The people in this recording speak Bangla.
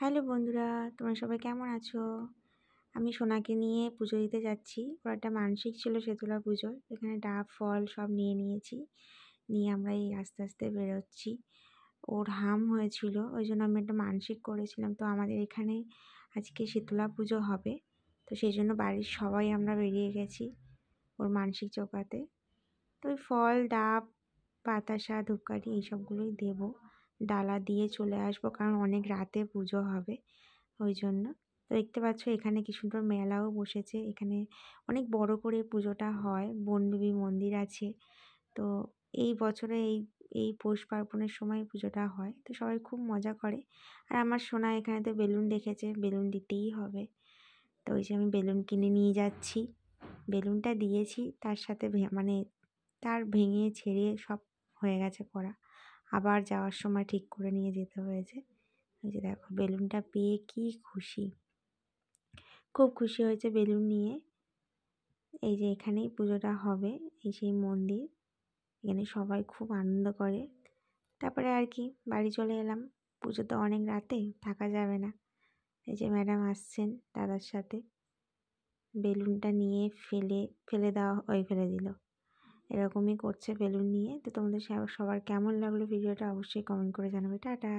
হ্যালো বন্ধুরা, তোমরা সবাই কেমন আছো? আমি সোনাকে নিয়ে পুজো দিতে যাচ্ছি। ওর একটা মানসিক ছিল শীতলা পুজোর। এখানে ডাব, ফল সব নিয়ে নিয়েছি। নিয়ে আমরা এই আস্তে আস্তে বেরোচ্ছি। ওর হাম হয়েছিল, ওই জন্য আমি একটা মানসিক করেছিলাম। তো আমাদের এখানে আজকে শীতলা পুজো হবে। তো সেই জন্য বাড়ির সবাই আমরা বেরিয়ে গেছি ওর মানসিক জোগাতে। তো ওই ফল, ডাব, বাতাসা, ধূপকাঠি এইসবগুলোই দেবো। ডালা দিয়ে চলে আসবো, কারণ অনেক রাতে পুজো হবে ওই জন্য। তো দেখতে পাচ্ছ এখানে কি সুন্দর মেলাও বসেছে। এখানে অনেক বড় করে পুজোটা হয়, বনদেবী মন্দির আছে। তো এই বছরে এই পৌষ পার্বণের সময় পুজোটা হয়, তো সবাই খুব মজা করে। আর আমার সোনা এখানে তো বেলুন দেখেছে, বেলুন দিতেই হবে। তো ওই যে আমি বেলুন কিনে নিয়ে যাচ্ছি। বেলুনটা দিয়েছি, তার সাথে মানে তার ভেঙে ছেড়ে সব হয়ে গেছে করা। আবার যাওয়ার সময় ঠিক করে নিয়ে যেতে হয়েছে। এই যে দেখো বেলুনটা পেয়ে কি খুশি, খুব খুশি হয়েছে বেলুন নিয়ে। এই যে এখানেই পুজোটা হবে, এই সেই মন্দির। এখানে সবাই খুব আনন্দ করে। তারপরে আর কি বাড়ি চলে এলাম। পুজো তো অনেক রাতে, থাকা যাবে না। এই যে ম্যাডাম আসছেন দাদার সাথে, বেলুনটা নিয়ে ফেলে ফেলে দিল। এরকমই করছে বেলুন নিয়ে। তো তোমাদের সবার কেমন লাগলো ভিডিওটা অবশ্যই কমেন্ট করে জানাবে। টাটা।